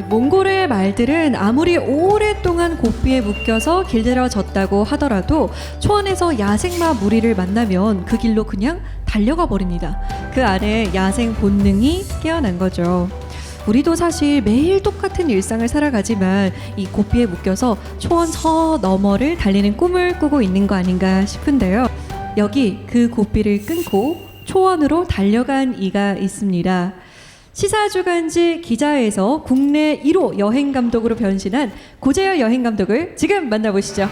몽골의 말들은 아무리 오랫동안 고삐에 묶여서 길들여졌다고 하더라도 초원에서 야생마 무리를 만나면 그 길로 그냥 달려가 버립니다. 그 안에 야생 본능이 깨어난 거죠. 우리도 사실 매일 똑같은 일상을 살아가지만 이 고삐에 묶여서 초원 저 너머를 달리는 꿈을 꾸고 있는 거 아닌가 싶은데요. 여기 그 고삐를 끊고 초원으로 달려간 이가 있습니다. 시사주간지 기자에서 국내 1호 여행감독으로 변신한 고재열 여행감독을 지금 만나보시죠.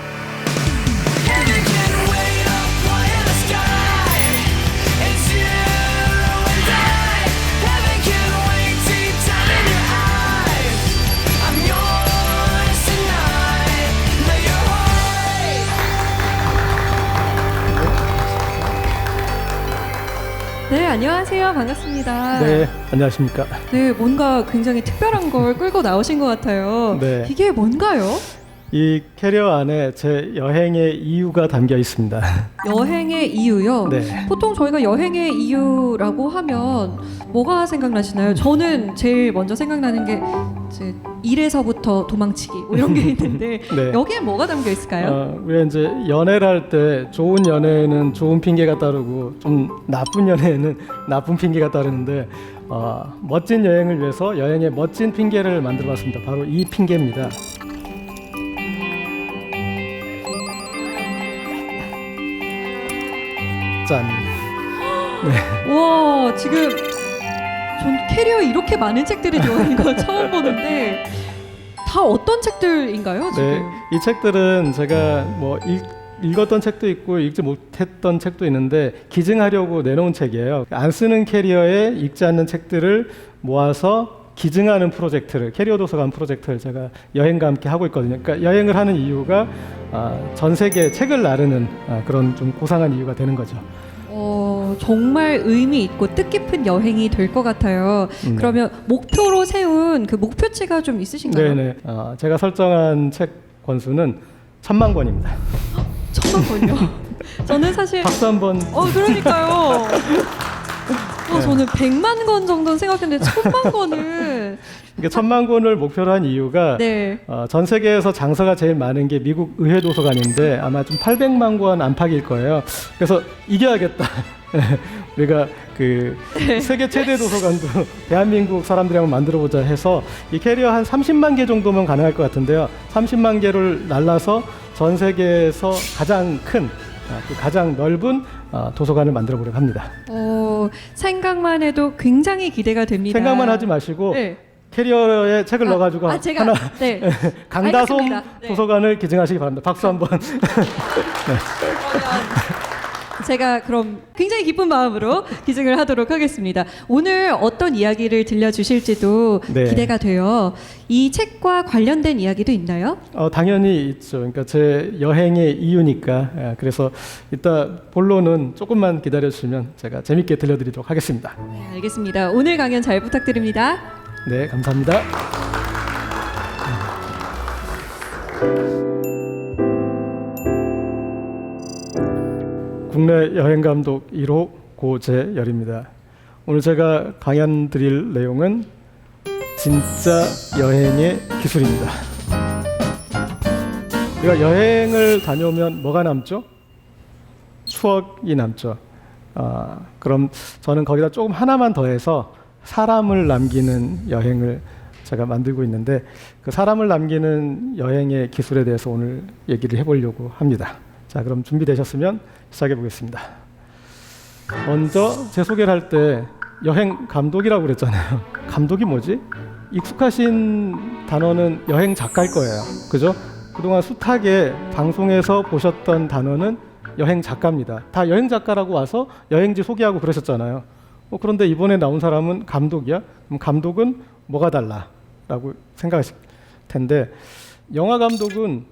네, 안녕하세요. 반갑습니다. 네, 안녕하십니까. 네, 뭔가 굉장히 특별한 걸 끌고 나오신 것 같아요. 네. 이게 뭔가요? 이 캐리어 안에 제 여행의 이유가 담겨 있습니다. 여행의 이유요? 네. 보통 저희가 여행의 이유라고 하면 뭐가 생각나시나요? 저는 제일 먼저 생각나는 게 이제 일에서부터 도망치기 뭐 이런 게 있는데 네. 여기에 뭐가 담겨 있을까요? 우리가 이제 연애를 할 때 좋은 연애에는 좋은 핑계가 따르고 좀 나쁜 연애에는 나쁜 핑계가 따르는데 멋진 여행을 위해서 여행에 멋진 핑계를 만들어봤습니다. 바로 이 핑계입니다. 짠. 와, 지금 전 캐리어에 이렇게 많은 책들이 들어있는 거 처음 보는데 다 어떤 책들인가요, 지금? 네, 이 책들은 제가 뭐 읽었던 책도 있고 읽지 못했던 책도 있는데 기증하려고 내놓은 책이에요. 안 쓰는 캐리어에 읽지 않는 책들을 모아서 기증하는 프로젝트를, 캐리어 도서관 프로젝트를 제가 여행과 함께 하고 있거든요. 그러니까 여행을 하는 이유가 전 세계에 책을 나르는 그런 좀 고상한 이유가 되는 거죠. 정말 의미 있고 뜻깊은 여행이 될 것 같아요. 그러면 목표로 세운 그 목표치가 좀 있으신가요? 네네. 제가 설정한 책 권수는 1000만 권입니다. 1000만 권이요? 저는 사실 박수 한번. 그러니까요. 저는 100만 권 정도는 생각했는데 1000만 권을 이게 1000만 권을 목표로 한 이유가 네. 전 세계에서 장서가 제일 많은 게 미국 의회 도서관인데 아마 좀 800만 권 안팎일 거예요. 그래서 이겨야겠다. 우리가 그 세계 최대 도서관도 대한민국 사람들이 한번 만들어보자 해서 이 캐리어 한 30만 개 정도면 가능할 것 같은데요. 30만 개를 날라서 전 세계에서 가장 큰, 가장 넓은 도서관을 만들어 보려고 합니다. 생각만 해도 굉장히 기대가 됩니다. 생각만 하지 마시고 네. 캐리어에 책을 넣어가지고 제가 하나 네. 강다솜 알겠습니다. 네. 도서관을 기증하시기 바랍니다. 박수 한번. 제가 그럼 굉장히 기쁜 마음으로 기증을 하도록 하겠습니다. 오늘 어떤 이야기를 들려주실지도 네. 기대가 돼요. 이 책과 관련된 이야기도 있나요? 당연히 있죠. 그러니까 제 여행의 이유니까. 그래서 이따 본론은 조금만 기다려주시면 제가 재밌게 들려드리도록 하겠습니다. 네, 알겠습니다. 오늘 강연 잘 부탁드립니다. 네, 감사합니다. 국내 여행감독 1호 고재열입니다. 오늘 제가 강연 드릴 내용은 진짜 여행의 기술입니다. 우리가 여행을 다녀오면 뭐가 남죠? 추억이 남죠. 그럼 저는 거기다 조금 하나만 더해서 사람을 남기는 여행을 제가 만들고 있는데 그 사람을 남기는 여행의 기술에 대해서 오늘 얘기를 해보려고 합니다. 자, 그럼 준비되셨으면 시작해 보겠습니다. 먼저 제 소개를 할 때 여행 감독이라고 그랬잖아요. 감독이 뭐지? 익숙하신 단어는 여행 작가일 거예요. 그죠? 그동안 숱하게 방송에서 보셨던 단어는 여행 작가입니다. 다 여행 작가라고 와서 여행지 소개하고 그러셨잖아요. 그런데 이번에 나온 사람은 감독이야? 그럼 감독은 뭐가 달라? 라고 생각하실 텐데 영화 감독은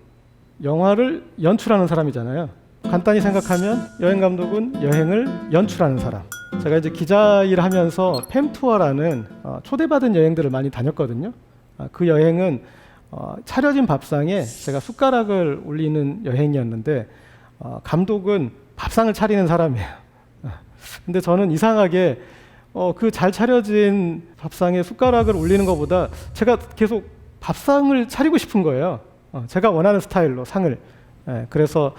영화를 연출하는 사람이잖아요. 간단히 생각하면 여행 감독은 여행을 연출하는 사람. 제가 이제 기자 일을 하면서 팸투어라는 초대받은 여행들을 많이 다녔거든요. 그 여행은 차려진 밥상에 제가 숟가락을 올리는 여행이었는데 감독은 밥상을 차리는 사람이에요. 근데 저는 이상하게 그 잘 차려진 밥상에 숟가락을 올리는 것보다 제가 계속 밥상을 차리고 싶은 거예요. 제가 원하는 스타일로 상을. 그래서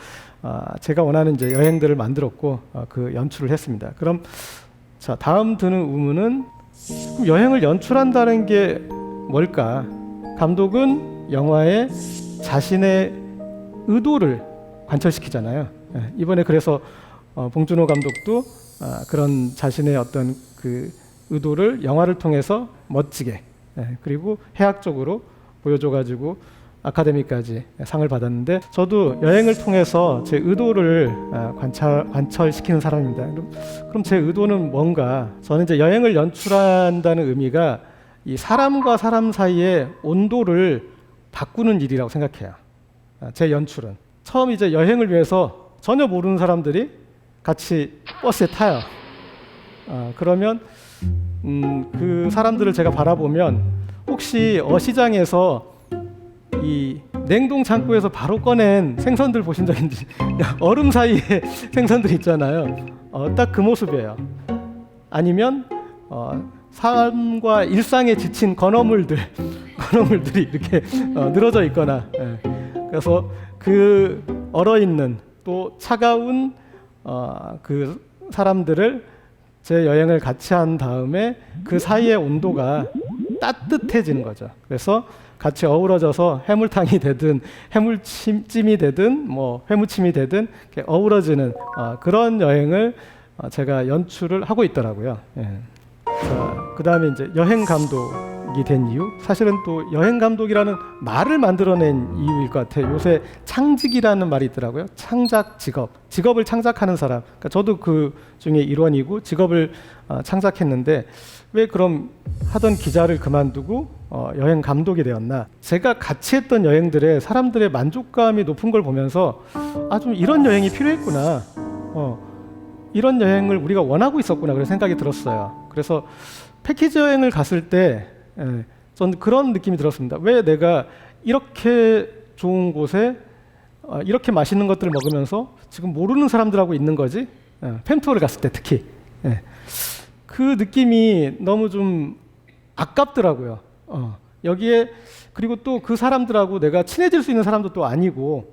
제가 원하는 이제 여행들을 만들었고 그 연출을 했습니다. 그럼 자, 다음 드는 의문은 여행을 연출한다는 게 뭘까? 감독은 영화에 자신의 의도를 관철시키잖아요. 이번에 그래서 봉준호 감독도 그런 자신의 어떤 그 의도를 영화를 통해서 멋지게 그리고 해학적으로 보여줘가지고 아카데미까지 상을 받았는데 저도 여행을 통해서 제 의도를 관철시키는 사람입니다. 그럼 제 의도는 뭔가? 저는 이제 여행을 연출한다는 의미가 이 사람과 사람 사이의 온도를 바꾸는 일이라고 생각해요. 제 연출은 처음 이제 여행을 위해서 전혀 모르는 사람들이 같이 버스에 타요. 그러면 그 사람들을 제가 바라보면 혹시 어시장에서 이 냉동 창고에서 바로 꺼낸 생선들 보신 적 있는지 얼음 사이에 생선들 있잖아요. 딱 그 모습이에요. 아니면 삶과 일상에 지친 건어물들이 이렇게 늘어져 있거나 그래서 그 얼어있는 또 차가운 그 사람들을 제 여행을 같이 한 다음에 그 사이의 온도가 따뜻해지는 거죠. 그래서 같이 어우러져서 해물탕이 되든 해물찜이 되든 뭐 회무침이 되든 이렇게 어우러지는 그런 여행을 제가 연출을 하고 있더라고요. 자, 그다음에 이제 여행 감독이 된 이유, 사실은 또 여행 감독이라는 말을 만들어낸 이유일 것 같아요. 요새 창직이라는 말이 있더라고요. 창작 직업을 창작하는 사람. 그러니까 저도 그 중에 일원이고 직업을 창작했는데 왜 그럼 하던 기자를 그만두고 여행 감독이 되었나? 제가 같이 했던 여행들에 사람들의 만족감이 높은 걸 보면서 좀 이런 여행이 필요했구나. 이런 여행을 우리가 원하고 있었구나 그런 생각이 들었어요. 그래서 패키지 여행을 갔을 때 저는 그런 느낌이 들었습니다. 왜 내가 이렇게 좋은 곳에 이렇게 맛있는 것들을 먹으면서 지금 모르는 사람들하고 있는 거지? 팸투어를 갔을 때 특히 그 느낌이 너무 좀 아깝더라고요. 여기에 그리고 또 그 사람들하고 내가 친해질 수 있는 사람도 또 아니고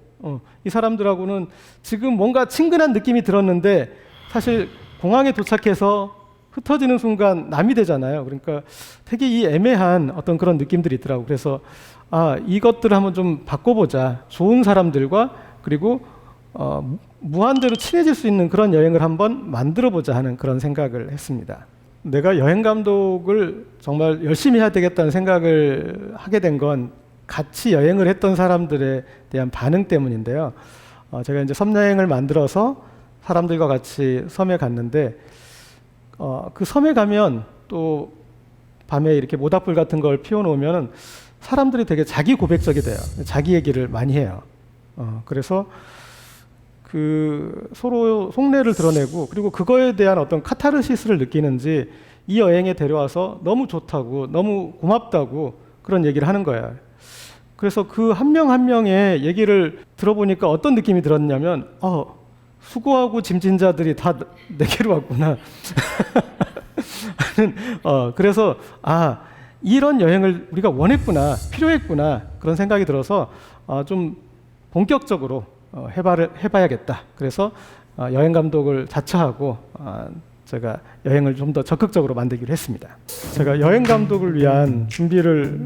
이 사람들하고는 지금 뭔가 친근한 느낌이 들었는데 사실 공항에 도착해서 흩어지는 순간 남이 되잖아요. 그러니까 되게 이 애매한 어떤 그런 느낌들이 있더라고요. 그래서 이것들을 한번 좀 바꿔보자. 좋은 사람들과 그리고 무한대로 친해질 수 있는 그런 여행을 한번 만들어보자 하는 그런 생각을 했습니다. 내가 여행 감독을 정말 열심히 해야 되겠다는 생각을 하게 된 건 같이 여행을 했던 사람들에 대한 반응 때문인데요. 제가 이제 섬 여행을 만들어서 사람들과 같이 섬에 갔는데 그 섬에 가면 또 밤에 이렇게 모닥불 같은 걸 피워놓으면 사람들이 되게 자기 고백적이 돼요. 자기 얘기를 많이 해요. 그래서 그 서로 속내를 드러내고 그리고 그거에 대한 어떤 카타르시스를 느끼는지 이 여행에 데려와서 너무 좋다고 너무 고맙다고 그런 얘기를 하는 거예요. 그래서 그 한 명 한 명의 얘기를 들어보니까 어떤 느낌이 들었냐면 수고하고 짐진 자들이 다 내게로 왔구나. 그래서 이런 여행을 우리가 원했구나, 필요했구나 그런 생각이 들어서 좀 본격적으로 해봐야겠다. 그래서 여행 감독을 자처하고 제가 여행을 좀 더 적극적으로 만들기로 했습니다. 제가 여행 감독을 위한 준비를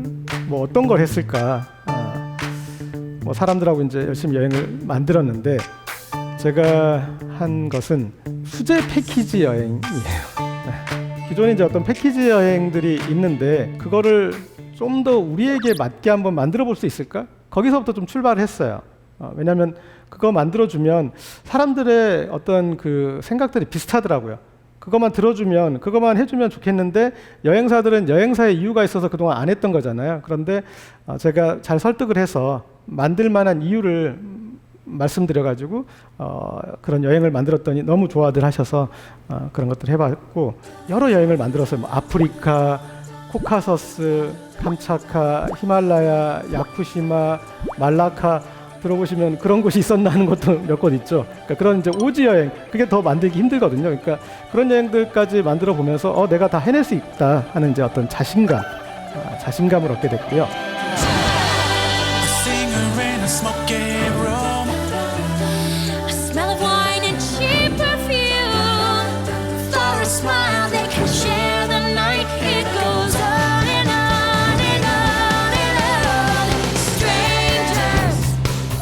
뭐 어떤 걸 했을까? 뭐 사람들하고 이제 열심히 여행을 만들었는데 제가 한 것은 수제 패키지 여행이에요. 기존에 이제 어떤 패키지 여행들이 있는데 그거를 좀 더 우리에게 맞게 한번 만들어 볼 수 있을까? 거기서부터 좀 출발을 했어요. 왜냐하면 그거 만들어주면 사람들의 어떤 그 생각들이 비슷하더라고요. 그것만 들어주면, 그것만 해주면 좋겠는데 여행사들은 여행사의 이유가 있어서 그동안 안 했던 거잖아요. 그런데 제가 잘 설득을 해서 만들 만한 이유를 말씀드려가지고 그런 여행을 만들었더니 너무 좋아들 하셔서 그런 것들 해봤고 여러 여행을 만들었어요. 뭐 아프리카, 코카서스, 캄차카, 히말라야, 야쿠시마, 말라카 들어보시면 그런 곳이 있었나 하는 것도 몇 곳 있죠. 그러니까 그런 이제 오지 여행, 그게 더 만들기 힘들거든요. 그러니까 그런 여행들까지 만들어 보면서 내가 다 해낼 수 있다 하는 이제 어떤 자신감을 얻게 됐고요. A singer in a smoky room. A smell of wine and cheap perfume. For a smile they can share the night. It goes on and on and on and on. Strangers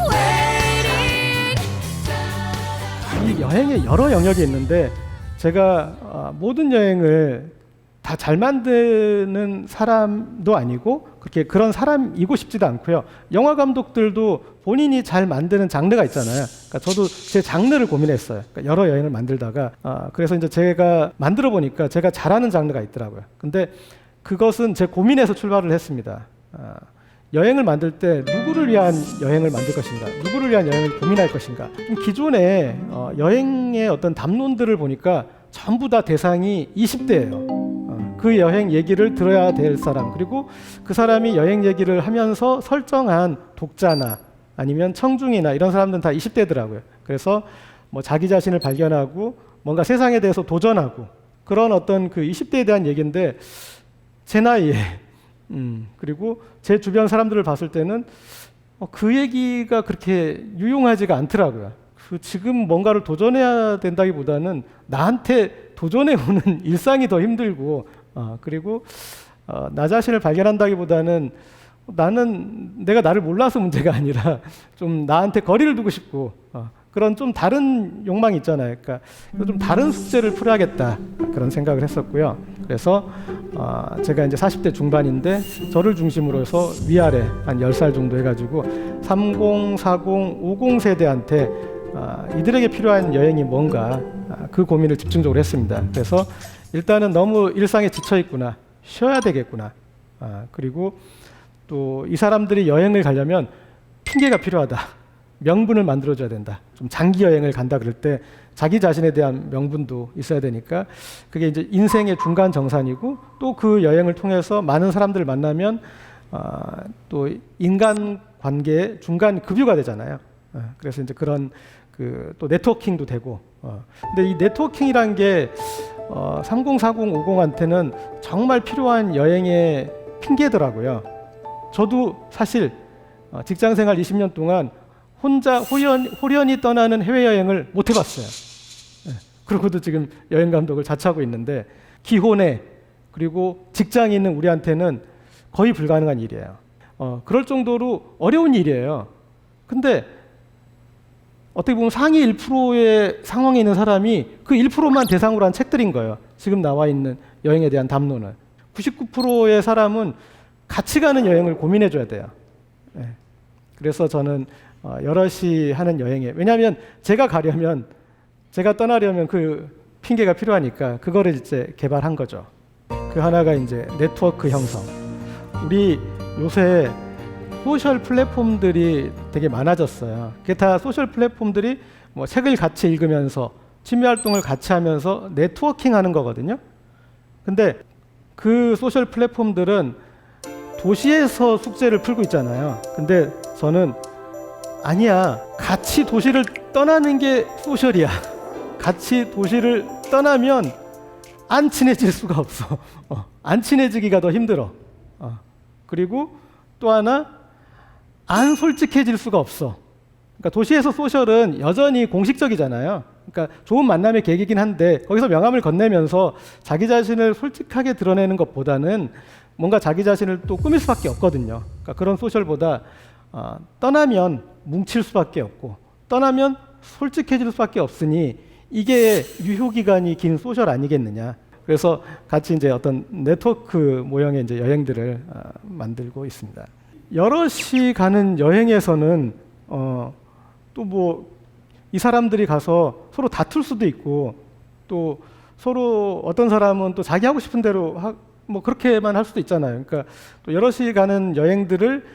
waiting. 이 여행에 여러 영역이 있는데 제가 모든 여행을 다 잘 만드는 사람도 아니고 그렇게 그런 사람이고 싶지도 않고요. 영화 감독들도 본인이 잘 만드는 장르가 있잖아요. 그러니까 저도 제 장르를 고민했어요. 그러니까 여러 여행을 만들다가 그래서 이제 제가 만들어 보니까 제가 잘하는 장르가 있더라고요. 근데 그것은 제 고민에서 출발을 했습니다. 여행을 만들 때 누구를 위한 여행을 만들 것인가, 누구를 위한 여행을 고민할 것인가. 좀 기존의 여행의 어떤 담론들을 보니까 전부 다 대상이 20대예요. 그 여행 얘기를 들어야 될 사람, 그리고 그 사람이 여행 얘기를 하면서 설정한 독자나 아니면 청중이나 이런 사람들은 다 20대더라고요. 그래서 뭐 자기 자신을 발견하고 뭔가 세상에 대해서 도전하고 그런 어떤 그 20대에 대한 얘기인데 제 나이에 그리고 제 주변 사람들을 봤을 때는 그 얘기가 그렇게 유용하지가 않더라고요. 지금 뭔가를 도전해야 된다기보다는 나한테 도전해 오는 일상이 더 힘들고 그리고 나 자신을 발견한다기보다는 나는 내가 나를 몰라서 문제가 아니라 좀 나한테 거리를 두고 싶고 그런 좀 다른 욕망이 있잖아요. 그러니까 좀 다른 숙제를 풀어야겠다 그런 생각을 했었고요. 그래서 제가 이제 40대 중반인데 저를 중심으로 해서 위아래 한 10살 정도 해가지고 30, 40, 50 세대한테 이들에게 필요한 여행이 뭔가 그 고민을 집중적으로 했습니다. 그래서 일단은 너무 일상에 지쳐 있구나, 쉬어야 되겠구나. 그리고 또 이 사람들이 여행을 가려면 핑계가 필요하다. 명분을 만들어줘야 된다. 좀 장기 여행을 간다 그럴 때 자기 자신에 대한 명분도 있어야 되니까 그게 이제 인생의 중간 정산이고 또 그 여행을 통해서 많은 사람들을 만나면 또 인간 관계의 중간 급유가 되잖아요. 그래서 이제 그런 그 또 네트워킹도 되고. 근데 이 네트워킹이란 게 30, 40, 50한테는 정말 필요한 여행의 핑계더라고요. 저도 사실 직장생활 20년 동안 혼자 호련히 떠나는 해외여행을 못 해봤어요. 그러고도 지금 여행감독을 자처하고 있는데 기혼에 그리고 직장이 있는 우리한테는 거의 불가능한 일이에요. 그럴 정도로 어려운 일이에요. 근데 어떻게 보면 상위 1%의 상황에 있는 사람이 그 1%만 대상으로 한 책들인 거예요. 지금 나와 있는 여행에 대한 담론은. 99%의 사람은 같이 가는 여행을 고민해줘야 돼요. 그래서 저는 여럿이 하는 여행에, 왜냐하면 제가 떠나려면 그 핑계가 필요하니까 그거를 이제 개발한 거죠. 그 하나가 이제 네트워크 형성. 우리 요새 소셜 플랫폼들이 되게 많아졌어요. 그게 다 소셜 플랫폼들이 뭐 책을 같이 읽으면서 취미 활동을 같이 하면서 네트워킹 하는 거거든요. 근데 그 소셜 플랫폼들은 도시에서 숙제를 풀고 있잖아요. 근데 저는 아니야. 같이 도시를 떠나는 게 소셜이야. 같이 도시를 떠나면 안 친해질 수가 없어. 안 친해지기가 더 힘들어. 그리고 또 하나 안 솔직해질 수가 없어. 그러니까 도시에서 소셜은 여전히 공식적이잖아요. 그러니까 좋은 만남의 계기긴 한데 거기서 명함을 건네면서 자기 자신을 솔직하게 드러내는 것보다는 뭔가 자기 자신을 또 꾸밀 수밖에 없거든요. 그러니까 그런 소셜보다 떠나면 뭉칠 수밖에 없고 떠나면 솔직해질 수밖에 없으니 이게 유효기간이 긴 소셜 아니겠느냐. 그래서 같이 이제 어떤 네트워크 모형의 이제 여행들을 만들고 있습니다. 여럿이 가는 여행에서는 또 뭐 이 사람들이 가서 서로 다툴 수도 있고 또 서로 어떤 사람은 또 자기 하고 싶은 대로 뭐 그렇게만 할 수도 있잖아요. 그러니까 또 여럿이 가는 여행들을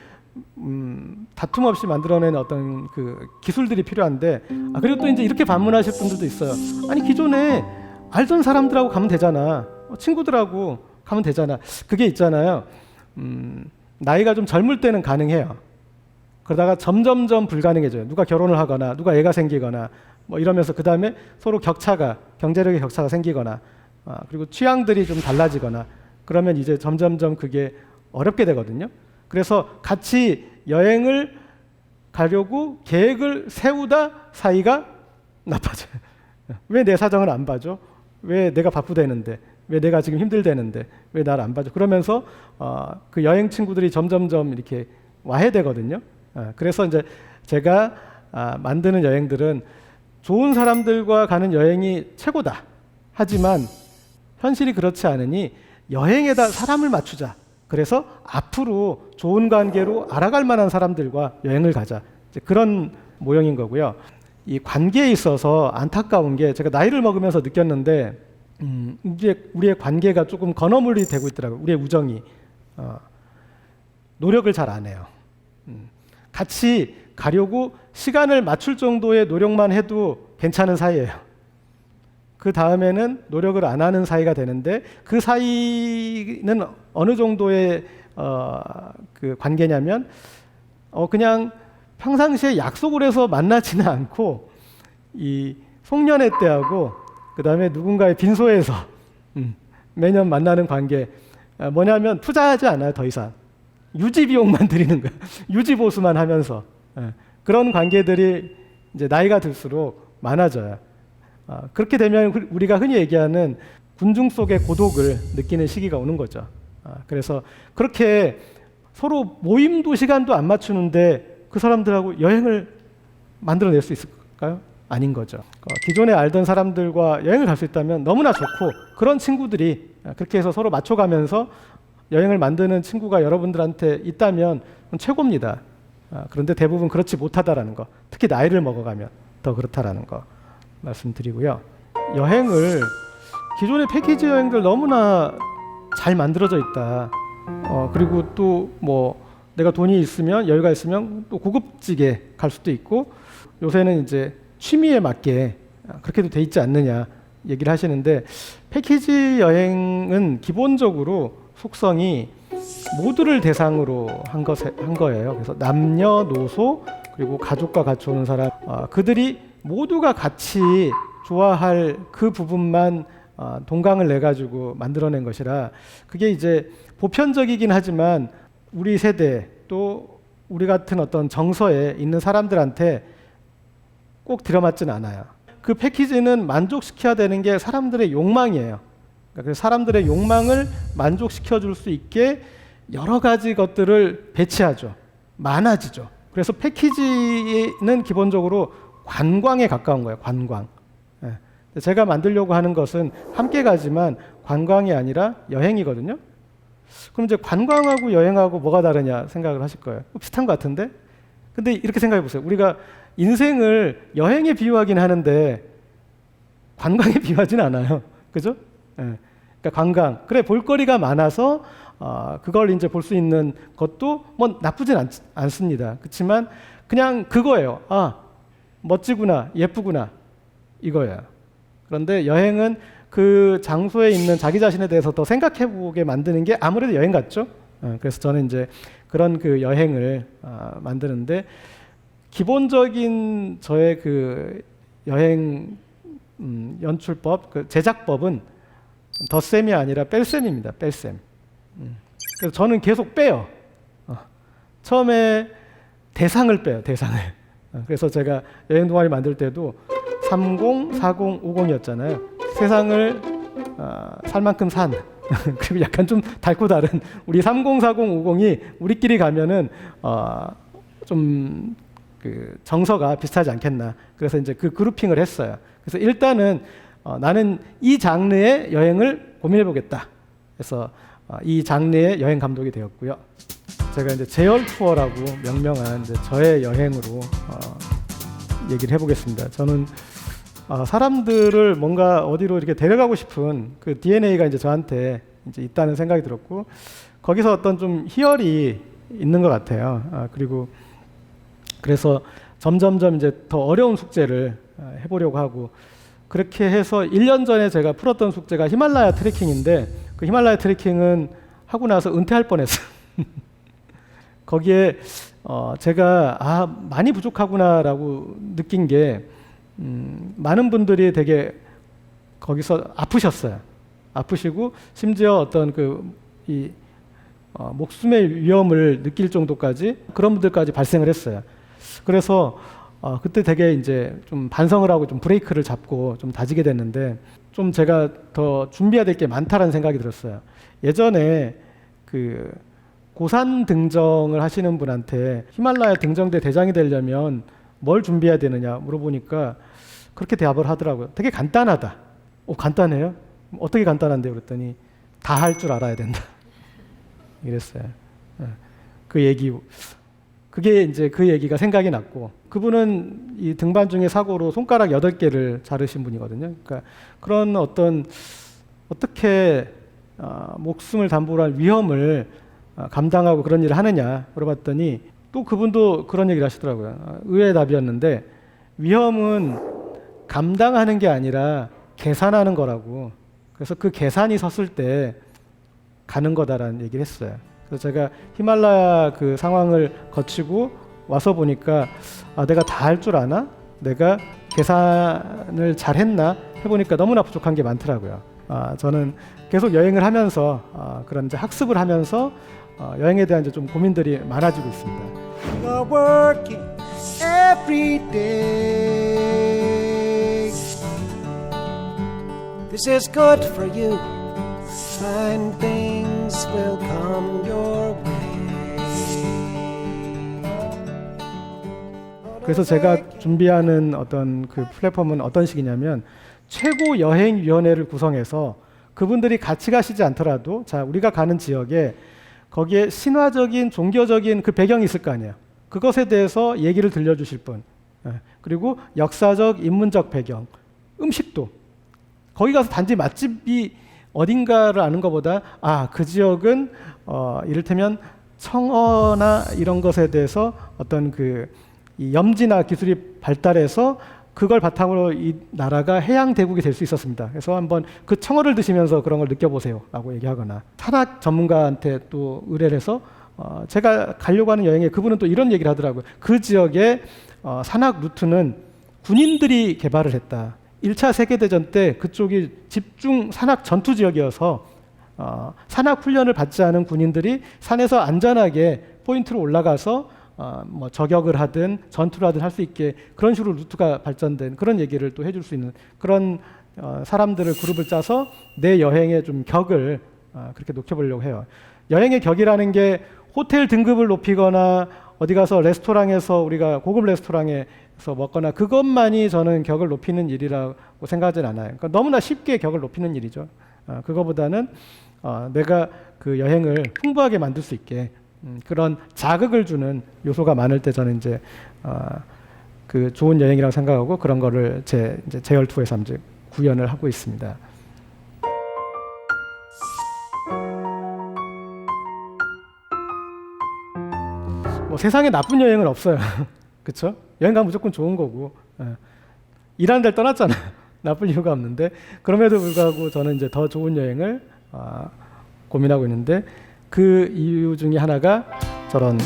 다툼 없이 만들어내는 어떤 그 기술들이 필요한데 그리고 또 이제 이렇게 반문하실 분들도 있어요. 아니 기존에 알던 사람들하고 가면 되잖아. 친구들하고 가면 되잖아. 그게 있잖아요. 나이가 좀 젊을 때는 가능해요. 그러다가 점점점 불가능해져요. 누가 결혼을 하거나 누가 애가 생기거나 뭐 이러면서 그 다음에 서로 경제력의 격차가 생기거나 그리고 취향들이 좀 달라지거나 그러면 이제 점점점 그게 어렵게 되거든요. 그래서 같이 여행을 가려고 계획을 세우다 사이가 나빠져요. 왜 내 사정을 안 봐줘? 왜 내가 바쁘대는데? 왜 내가 지금 힘들대는데? 왜 나를 안 봐줘? 그러면서 그 여행 친구들이 점점점 이렇게 와해되거든요. 그래서 이제 제가 만드는 여행들은 좋은 사람들과 가는 여행이 최고다. 하지만 현실이 그렇지 않으니 여행에다 사람을 맞추자. 그래서 앞으로 좋은 관계로 알아갈 만한 사람들과 여행을 가자. 이제 그런 모형인 거고요. 이 관계에 있어서 안타까운 게 제가 나이를 먹으면서 느꼈는데 이제 우리의 관계가 조금 건어물이 되고 있더라고요. 우리의 우정이 노력을 잘 안 해요. 같이 가려고 시간을 맞출 정도의 노력만 해도 괜찮은 사이예요. 그 다음에는 노력을 안 하는 사이가 되는데 그 사이는 어느 정도의 그 관계냐면 그냥 평상시에 약속을 해서 만나지는 않고 이 송년회 때하고 그 다음에 누군가의 빈소에서 매년 만나는 관계 뭐냐면 투자하지 않아요. 더 이상 유지 비용만 드리는 거예요. 유지 보수만 하면서 그런 관계들이 이제 나이가 들수록 많아져요. 그렇게 되면 우리가 흔히 얘기하는 군중 속의 고독을 느끼는 시기가 오는 거죠. 그래서 그렇게 서로 모임도 시간도 안 맞추는데 그 사람들하고 여행을 만들어낼 수 있을까요? 아닌 거죠. 기존에 알던 사람들과 여행을 갈 수 있다면 너무나 좋고 그런 친구들이 그렇게 해서 서로 맞춰가면서 여행을 만드는 친구가 여러분들한테 있다면 최고입니다. 그런데 대부분 그렇지 못하다라는 거, 특히 나이를 먹어가면 더 그렇다라는 거 말씀드리고요. 여행을 기존의 패키지 여행들 너무나 잘 만들어져 있다. 그리고 또 뭐 내가 돈이 있으면 여유가 있으면 또 고급지게 갈 수도 있고 요새는 이제 취미에 맞게 그렇게도 돼 있지 않느냐 얘기를 하시는데 패키지 여행은 기본적으로 속성이 모두를 대상으로 한 거예요. 그래서 남녀노소 그리고 가족과 같이 오는 사람 그들이 모두가 같이 좋아할 그 부분만 동강을 내 가지고 만들어낸 것이라 그게 이제 보편적이긴 하지만 우리 세대 또 우리 같은 어떤 정서에 있는 사람들한테 꼭 들어맞지는 않아요. 그 패키지는 만족시켜야 되는 게 사람들의 욕망이에요. 그러니까 사람들의 욕망을 만족시켜 줄 수 있게 여러 가지 것들을 배치하죠. 많아지죠. 그래서 패키지는 기본적으로 관광에 가까운 거예요. 관광. 제가 만들려고 하는 것은 함께 가지만 관광이 아니라 여행이거든요. 그럼 이제 관광하고 여행하고 뭐가 다르냐 생각을 하실 거예요. 비슷한 것 같은데? 근데 이렇게 생각해 보세요. 우리가 인생을 여행에 비유하긴 하는데 관광에 비유하진 않아요. 그죠? 그러니까 관광. 그래, 볼거리가 많아서 그걸 이제 볼 수 있는 것도 뭐 나쁘진 않습니다. 그렇지만 그냥 그거예요. 멋지구나, 예쁘구나, 이거예요. 그런데 여행은 그 장소에 있는 자기 자신에 대해서 더 생각해보게 만드는 게 아무래도 여행 같죠. 그래서 저는 이제 그런 그 여행을 만드는데 기본적인 저의 그 여행 연출법, 그 제작법은 덧셈이 아니라 뺄셈입니다. 뺄셈. 그래서 저는 계속 빼요. 처음에 대상을 빼요. 대상을. 그래서 제가 여행 동아리 만들 때도 30, 40, 50이었잖아요. 세상을 살 만큼 산 그리고 약간 좀 달고 다른 우리 30, 40, 50이 우리끼리 가면은 좀 그 정서가 비슷하지 않겠나. 그래서 이제 그 그룹핑을 했어요. 그래서 일단은 나는 이 장르의 여행을 고민해 보겠다. 그래서 이 장르의 여행 감독이 되었고요. 제가 이제 제열 투어라고 명명한 이제 저의 여행으로 얘기를 해보겠습니다. 저는 사람들을 뭔가 어디로 이렇게 데려가고 싶은 그 DNA가 이제 저한테 이제 있다는 생각이 들었고 거기서 어떤 좀 희열이 있는 것 같아요. 그리고 그래서 점점점 이제 더 어려운 숙제를 해보려고 하고 그렇게 해서 1년 전에 제가 풀었던 숙제가 히말라야 트레킹인데 그 히말라야 트레킹은 하고 나서 은퇴할 뻔했어요. 거기에 제가 많이 부족하구나라고 느낀 게 많은 분들이 되게 거기서 아프셨어요. 아프시고 심지어 어떤 목숨의 위험을 느낄 정도까지 그런 분들까지 발생을 했어요. 그래서 그때 되게 이제 좀 반성을 하고 좀 브레이크를 잡고 좀 다지게 됐는데 좀 제가 더 준비해야 될 게 많다라는 생각이 들었어요. 예전에 그 고산 등정을 하시는 분한테 히말라야 등정대 대장이 되려면 뭘 준비해야 되느냐 물어보니까 그렇게 대답을 하더라고요. 되게 간단하다. 간단해요? 어떻게 간단한데요? 그랬더니 다 할 줄 알아야 된다. 이랬어요. 그 얘기, 그게 이제 그 얘기가 생각이 났고, 그분은 이 등반 중에 사고로 손가락 8개를 자르신 분이거든요. 그러니까 그런 어떻게 목숨을 담보로 할 위험을 감당하고 그런 일을 하느냐 물어봤더니 또 그분도 그런 얘기를 하시더라고요. 의외의 답이었는데 위험은 감당하는 게 아니라 계산하는 거라고. 그래서 그 계산이 섰을 때 가는 거다라는 얘기를 했어요. 그래서 제가 히말라야 그 상황을 거치고 와서 보니까 내가 다 할 줄 아나? 내가 계산을 잘 했나? 해보니까 너무나 부족한 게 많더라고요. 저는 계속 여행을 하면서 그런 이제 학습을 하면서 여행에 대한 이제 좀 고민들이 많아지고 있습니다. You're working every day. This is good for you. Fine things will come your way. 그래서 제가 준비하는 어떤 그 플랫폼은 어떤 식이냐면 최고 여행위원회를 구성해서 그분들이 같이 가시지 않더라도 자 우리가 가는 지역에 거기에 신화적인 종교적인 그 배경이 있을 거 아니에요. 그것에 대해서 얘기를 들려주실 분, 그리고 역사적 인문적 배경, 음식도 거기 가서 단지 맛집이 어딘가를 아는 것보다 그 지역은 이를테면 청어나 이런 것에 대해서 어떤 이 염지나 기술이 발달해서 그걸 바탕으로 이 나라가 해양 대국이 될 수 있었습니다. 그래서 한번 그 청어를 드시면서 그런 걸 느껴보세요 라고 얘기하거나 산악 전문가한테 또 의뢰를 해서 제가 가려고 하는 여행에 그분은 또 이런 얘기를 하더라고요. 그 지역의 산악 루트는 군인들이 개발을 했다. 1차 세계대전 때 그쪽이 집중 산악 전투 지역이어서 산악 훈련을 받지 않은 군인들이 산에서 안전하게 포인트로 올라가서 뭐 저격을 하든 전투를 하든 할 수 있게 그런 식으로 루트가 발전된 그런 얘기를 또 해줄 수 있는 그런 사람들을 그룹을 짜서 내 여행의 좀 격을 그렇게 높여보려고 해요. 여행의 격이라는 게 호텔 등급을 높이거나 어디 가서 레스토랑에서 우리가 고급 레스토랑에서 먹거나 그것만이 저는 격을 높이는 일이라고 생각하진 않아요. 그러니까 너무나 쉽게 격을 높이는 일이죠. 그거보다는 내가 그 여행을 풍부하게 만들 수 있게 그런 자극을 주는 요소가 많을 때 저는 이제 그 좋은 여행이라고 생각하고 그런 거를 제 제열2에서 이제 구현을 하고 있습니다. 뭐 세상에 나쁜 여행은 없어요. 그렇죠? 여행 가면 무조건 좋은 거고 일하는 데를 떠났잖아요. 나쁠 이유가 없는데 그럼에도 불구하고 저는 이제 더 좋은 여행을 고민하고 있는데 그 이유 중에 하나가 저런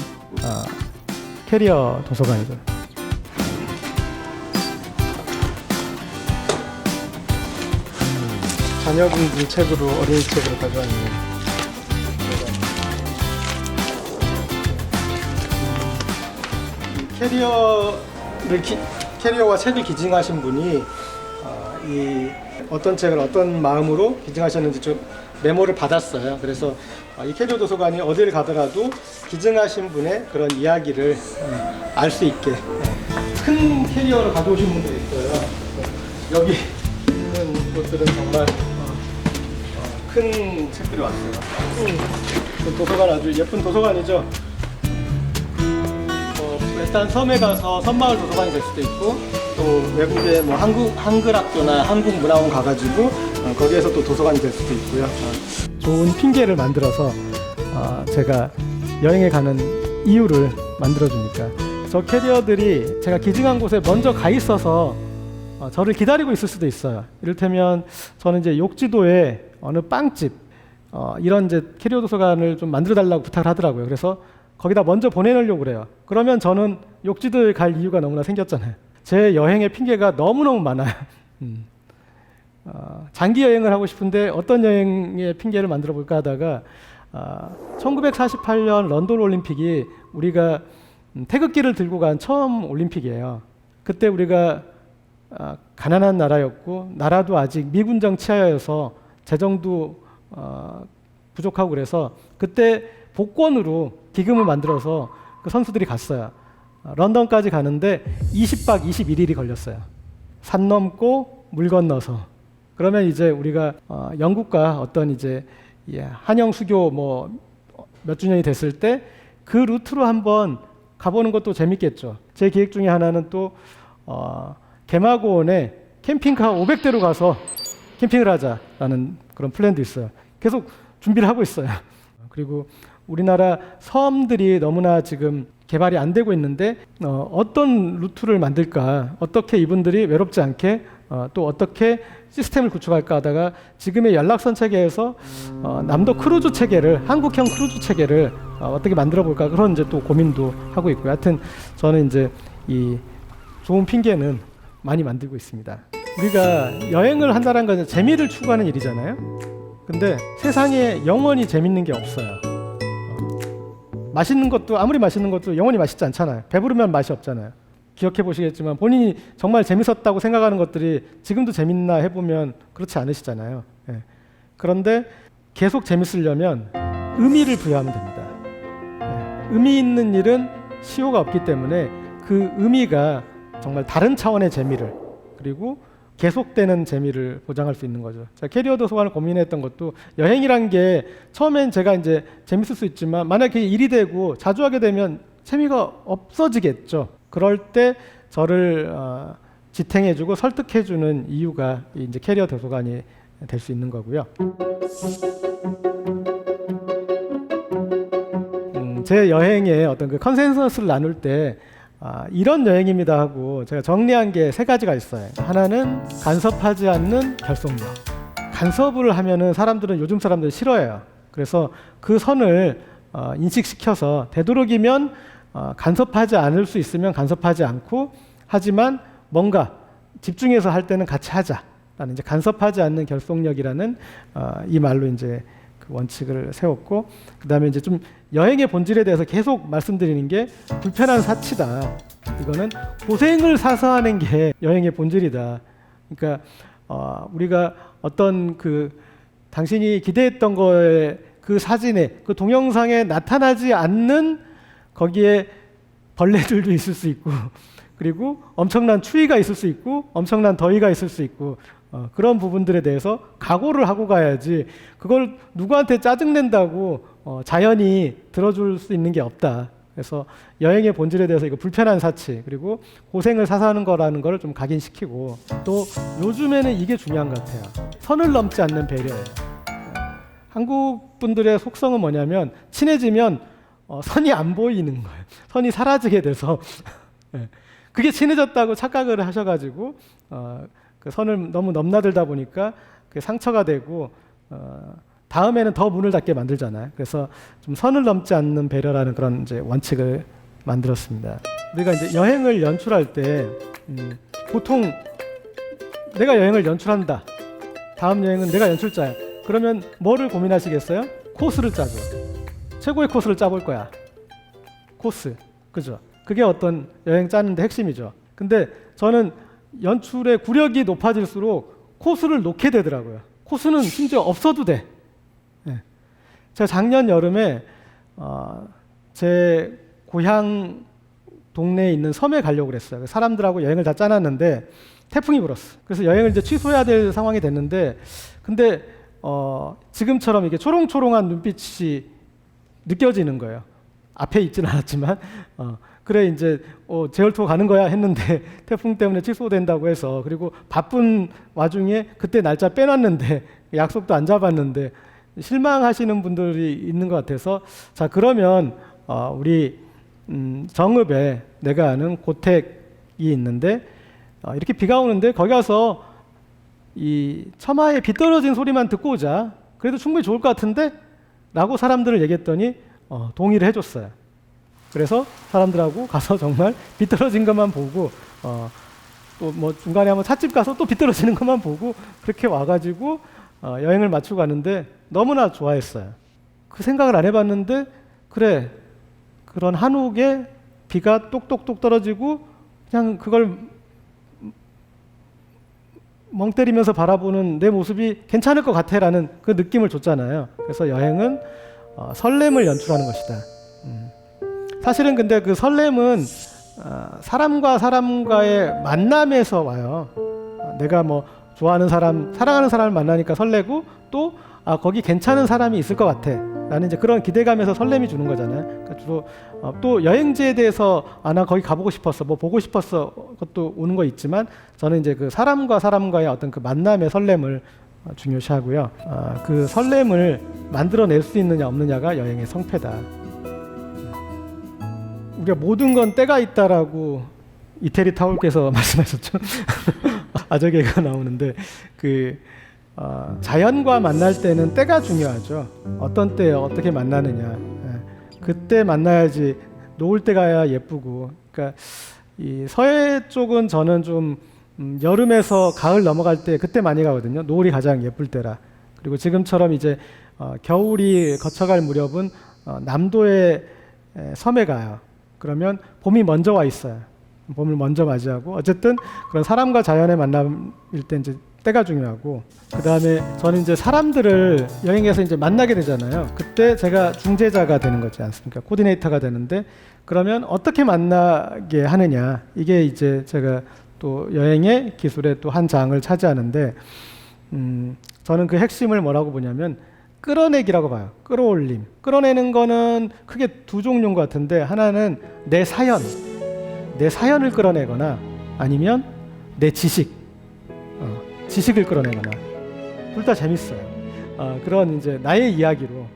캐리어 도서관이죠. 자녀분들 책으로 어린이 책으로 가져왔네요. 캐리어와 책을 기증하신 분이 이 어떤 책을 어떤 마음으로 기증하셨는지 좀 메모를 받았어요. 그래서 이 캐리어 도서관이 어디를 가더라도 기증하신 분의 그런 이야기를 알 수 있게 큰 캐리어를 가져오신 분들이 있어요. 여기 있는 곳들은 정말 큰 책들이 왔어요. 도서관 아주 예쁜 도서관이죠. 일단 섬에 가서 섬마을 도서관이 될 수도 있고 또 외국에 뭐 한글학교나 한국문화원 가가지고 거기에서 또 도서관이 될 수도 있고요. 좋은 핑계를 만들어서 제가 여행에 가는 이유를 만들어주니까 저 캐리어들이 제가 기증한 곳에 먼저 가 있어서 저를 기다리고 있을 수도 있어요. 이를테면 저는 이제 욕지도에 어느 빵집 이런 이제 캐리어 도서관을 좀 만들어 달라고 부탁을 하더라고요. 그래서 거기다 먼저 보내려고 그래요. 그러면 저는 욕지도에 갈 이유가 너무나 생겼잖아요. 제 여행의 핑계가 너무너무 많아요. 장기 여행을 하고 싶은데 어떤 여행의 핑계를 만들어 볼까 하다가 1948년 런던 올림픽이 우리가 태극기를 들고 간 처음 올림픽이에요. 그때 우리가 가난한 나라였고 나라도 아직 미군정 치하여서 재정도 부족하고 그래서 그때 복권으로 기금을 만들어서 그 선수들이 갔어요. 런던까지 가는데 20박 21일이 걸렸어요. 산 넘고 물 건너서. 그러면 이제 우리가 영국과 어떤 이제 한영 수교 뭐 몇 주년이 됐을 때 그 루트로 한번 가보는 것도 재밌겠죠. 제 계획 중에 하나는 또 개마고원에 캠핑카 500대로 가서 캠핑을 하자라는 그런 플랜도 있어요. 계속 준비를 하고 있어요. 그리고 우리나라 섬들이 너무나 지금 개발이 안 되고 있는데 어떤 루트를 만들까, 어떻게 이분들이 외롭지 않게 또 어떻게 시스템을 구축할까 하다가 지금의 연락선 체계에서 남도 크루즈 체계를, 한국형 크루즈 체계를 어떻게 만들어 볼까, 그런 이제 또 고민도 하고 있고요. 하여튼 저는 이제 이 좋은 핑계는 많이 만들고 있습니다. 우리가 여행을 한다는 건 재미를 추구하는 일이잖아요. 근데 세상에 영원히 재밌는 게 없어요. 맛있는 것도, 아무리 맛있는 것도 영원히 맛있지 않잖아요. 배부르면 맛이 없잖아요. 기억해 보시겠지만 본인이 정말 재밌었다고 생각하는 것들이 지금도 재밌나 해보면 그렇지 않으시잖아요. 예. 그런데 계속 재밌으려면 의미를 부여하면 됩니다. 예. 의미 있는 일은 시효가 없기 때문에 그 의미가 정말 다른 차원의 재미를, 그리고 계속되는 재미를 보장할 수 있는 거죠. 자, 캐리어 도서관을 고민했던 것도 여행이란 게 처음엔 제가 이제 재밌을 수 있지만 만약에 일이 되고 자주 하게 되면 재미가 없어지겠죠. 그럴 때 저를 지탱해주고 설득해주는 이유가 이제 캐리어 도서관이 될 수 있는 거고요. 제 여행의 어떤 그 컨센서스를 나눌 때 이런 여행입니다 하고 제가 정리한 게 3가지가 있어요. 하나는 간섭하지 않는 결속력. 간섭을 하면은 사람들은, 요즘 사람들은 싫어해요. 그래서 그 선을 인식시켜서 되도록이면 간섭하지 않을 수 있으면 간섭하지 않고, 하지만 뭔가 집중해서 할 때는 같이 하자라는 이제 간섭하지 않는 결속력이라는 이 말로 이제 그 원칙을 세웠고, 그다음에 이제 좀 여행의 본질에 대해서 계속 말씀드리는 게 불편한 사치다. 이거는 고생을 사서 하는 게 여행의 본질이다. 그러니까 우리가 어떤 그 당신이 기대했던 거에 그 사진에, 그 동영상에 나타나지 않는 거기에 벌레들도 있을 수 있고, 그리고 엄청난 추위가 있을 수 있고, 엄청난 더위가 있을 수 있고, 그런 부분들에 대해서 각오를 하고 가야지, 그걸 누구한테 짜증낸다고 자연이 들어줄 수 있는 게 없다. 그래서 여행의 본질에 대해서 이거 불편한 사치, 그리고 고생을 사서 하는 거라는 걸 좀 각인시키고, 또 요즘에는 이게 중요한 것 같아요. 선을 넘지 않는 배려예요. 한국 분들의 속성은 뭐냐면 친해지면 선이 안 보이는 거예요. 선이 사라지게 돼서 그게 친해졌다고 착각을 하셔가지고 그 선을 너무 넘나들다 보니까 그게 상처가 되고 다음에는 더 문을 닫게 만들잖아요. 그래서 좀 선을 넘지 않는 배려라는 그런 이제 원칙을 만들었습니다. 우리가 이제 여행을 연출할 때 보통 내가 여행을 연출한다. 다음 여행은 내가 연출자야. 그러면 뭐를 고민하시겠어요? 코스를 짜죠. 최고의 코스를 짜볼 거야. 코스. 그죠? 그게 어떤 여행 짜는데 핵심이죠. 근데 저는 연출의 구력이 높아질수록 코스를 놓게 되더라고요. 코스는 심지어 없어도 돼. 네. 제가 작년 여름에 제 고향 동네에 있는 섬에 가려고 그랬어요. 사람들하고 여행을 다 짜놨는데 태풍이 불었어. 그래서 여행을 이제 취소해야 될 상황이 됐는데, 근데 지금처럼 이게 초롱초롱한 눈빛이 느껴지는 거예요. 앞에 있지는 않았지만 그래 이제 제월 투어 가는 거야 했는데 태풍 때문에 취소된다고 해서, 그리고 바쁜 와중에 그때 날짜 빼놨는데 약속도 안 잡았는데 실망하시는 분들이 있는 것 같아서, 자 그러면 우리 정읍에 내가 아는 고택이 있는데 이렇게 비가 오는데 거기 가서 이 처마에 비 떨어진 소리만 듣고 오자. 그래도 충분히 좋을 것 같은데? 라고 사람들을 얘기했더니 동의를 해줬어요. 그래서 사람들하고 가서 정말 비뚤어진 것만 보고 또 뭐 중간에 한번 찻집 가서 또 비뚤어지는 것만 보고 그렇게 와가지고 여행을 마치고 가는데 너무나 좋아했어요. 그 생각을 안 해봤는데 그래 그런 한옥에 비가 똑똑똑 떨어지고 그냥 그걸 멍 때리면서 바라보는 내 모습이 괜찮을 것 같아라는 그 느낌을 줬잖아요. 그래서 여행은 설렘을 연출하는 것이다. 사실은 근데 그 설렘은 사람과 사람과의 만남에서 와요. 내가 뭐 좋아하는 사람, 사랑하는 사람을 만나니까 설레고 또 거기 괜찮은 사람이 있을 것 같아 라는 이제 그런 기대감에서 설렘이 주는 거잖아요. 그러니까 주로 또 여행지에 대해서 나 거기 가보고 싶었어, 뭐 보고 싶었어 그것도 오는 거 있지만 저는 이제 그 사람과 사람과의 어떤 그 만남의 설렘을 중요시하고요. 그 설렘을 만들어낼 수 있느냐 없느냐가 여행의 성패다. 우리가 모든 건 때가 있다라고 이태리 타올께서 말씀하셨죠. 아저개가 나오는데 그 자연과 만날 때는 때가 중요하죠. 어떤 때에 어떻게 만나느냐. 그때 만나야지 노을 때 가야 예쁘고. 그러니까 이 서해 쪽은 저는 좀 여름에서 가을 넘어갈 때 그때 많이 가거든요. 노을이 가장 예쁠 때라. 그리고 지금처럼 이제 겨울이 거쳐갈 무렵은 남도의 섬에 가요. 그러면 봄이 먼저 와 있어요. 봄을 먼저 맞이하고 어쨌든 그런 사람과 자연의 만남일 때 이제 때가 중요하고 그 다음에 저는 이제 사람들을 여행에서 이제 만나게 되잖아요. 그때 제가 중재자가 되는 거지 않습니까? 코디네이터가 되는데 그러면 어떻게 만나게 하느냐 이게 이제 제가 또 여행의 기술의 또 한 장을 차지하는데 저는 그 핵심을 뭐라고 보냐면 끌어내기라고 봐요. 끌어올림. 끌어내는 거는 크게 두 종류인 것 같은데 하나는 내 사연을 끌어내거나 아니면 내 지식을 끌어내거나 둘 다 재밌어요. 그런 이제 나의 이야기로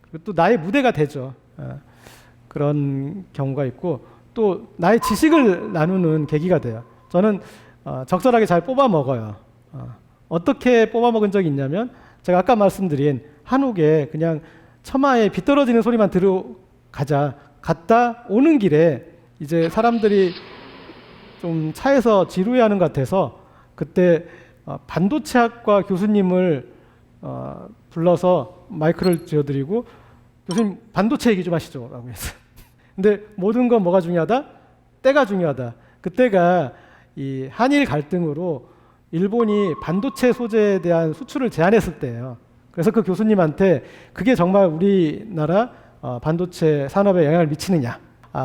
그리고 또 나의 무대가 되죠. 그런 경우가 있고 또 나의 지식을 나누는 계기가 돼요. 저는 적절하게 잘 뽑아 먹어요. 어떻게 뽑아 먹은 적이 있냐면 제가 아까 말씀드린 한옥에 그냥 처마에 비 떨어지는 소리만 갔다 오는 길에 이제 사람들이 좀 차에서 지루해하는 것 같아서 그때 반도체학과 교수님을 불러서 마이크를 쥐어드리고 교수님 반도체 얘기 좀 하시죠 라고 했어요. 근데 모든 건 뭐가 중요하다? 때가 중요하다. 그때가 이 한일 갈등으로 일본이 반도체 소재에 대한 수출을 제한했을 때예요. 그래서 그 교수님한테 그게 정말 우리나라 반도체 산업에 영향을 미치느냐.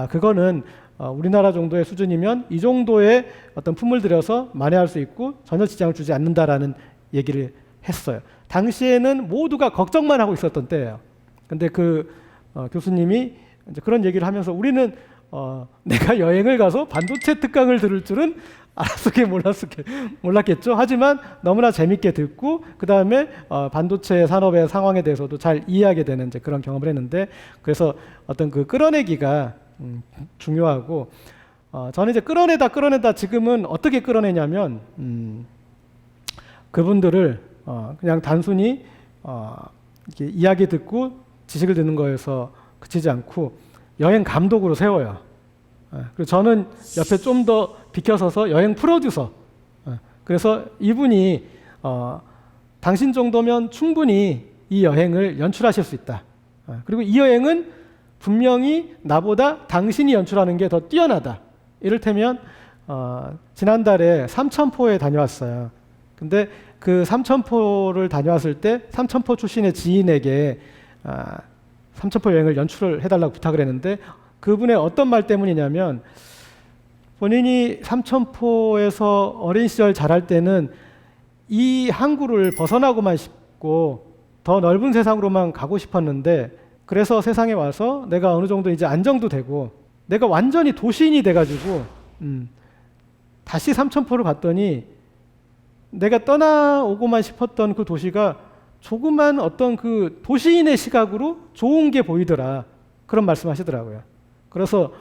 그거는 우리나라 정도의 수준이면 이 정도의 어떤 품을 들여서 만회할 수 있고 전혀 지장을 주지 않는다라는 얘기를 했어요. 당시에는 모두가 걱정만 하고 있었던 때예요. 근데 그 교수님이 이제 그런 얘기를 하면서 우리는 내가 여행을 가서 반도체 특강을 들을 줄은 몰랐겠죠. 하지만 너무나 재밌게 듣고 그 다음에 반도체 산업의 상황에 대해서도 잘 이해하게 되는 이제 그런 경험을 했는데 그래서 어떤 그 끌어내기가 중요하고 저는 이제 끌어내다 지금은 어떻게 끌어내냐면 그분들을 그냥 단순히 이렇게 이야기 듣고 지식을 듣는 거에서 그치지 않고 여행 감독으로 세워요. 그리고 저는 옆에 좀 더 비켜서서 여행 프로듀서. 그래서 이분이 당신 정도면 충분히 이 여행을 연출하실 수 있다. 그리고 이 여행은 분명히 나보다 당신이 연출하는 게 더 뛰어나다. 이를테면 지난달에 삼천포에 다녀왔어요. 근데 그 삼천포를 다녀왔을 때 삼천포 출신의 지인에게 삼천포 여행을 연출을 해달라고 부탁을 했는데 그분의 어떤 말 때문이냐면 본인이 삼천포에서 어린 시절 자랄 때는 이 항구를 벗어나고만 싶고 더 넓은 세상으로만 가고 싶었는데 그래서 세상에 와서 내가 어느 정도 이제 안정도 되고 내가 완전히 도시인이 돼가지고 다시 삼천포를 갔더니 내가 떠나오고만 싶었던 그 도시가 조그만 어떤 그 도시인의 시각으로 좋은 게 보이더라. 그런 말씀하시더라고요. 그래서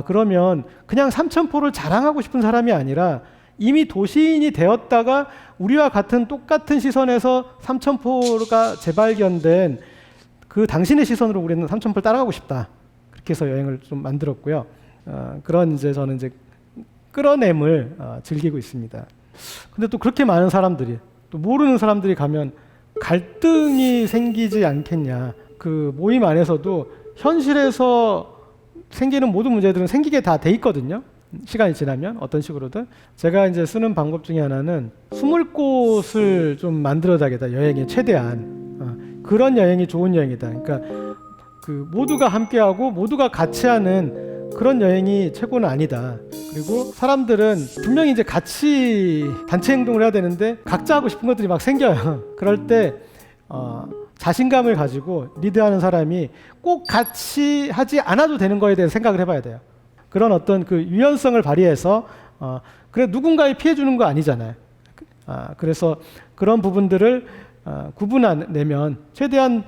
그러면 그냥 삼천포를 자랑하고 싶은 사람이 아니라 이미 도시인이 되었다가 우리와 같은 똑같은 시선에서 삼천포가 재발견된 그 당신의 시선으로 우리는 삼천포를 따라가고 싶다. 그렇게 해서 여행을 좀 만들었고요. 그런 이제 저는 이제 끌어냄을 즐기고 있습니다. 근데 또 그렇게 많은 사람들이 또 모르는 사람들이 가면 갈등이 생기지 않겠냐. 그 모임 안에서도 현실에서 생기는 모든 문제들은 생기게 다 돼 있거든요. 시간이 지나면 어떤 식으로든. 제가 이제 쓰는 방법 중에 하나는 숨을 곳을 좀 만들어야겠다. 여행에 최대한 그런 여행이 좋은 여행이다. 그러니까 그 모두가 함께하고 모두가 같이 하는 그런 여행이 최고는 아니다. 그리고 사람들은 분명히 이제 같이 단체 행동을 해야 되는데 각자 하고 싶은 것들이 막 생겨요. 그럴 때 자신감을 가지고 리드하는 사람이 꼭 같이 하지 않아도 되는 거에 대해서 생각을 해봐야 돼요. 그런 어떤 그 유연성을 발휘해서 그래 누군가에 피해 주는 거 아니잖아요. 그래서 그런 부분들을 구분해내면 최대한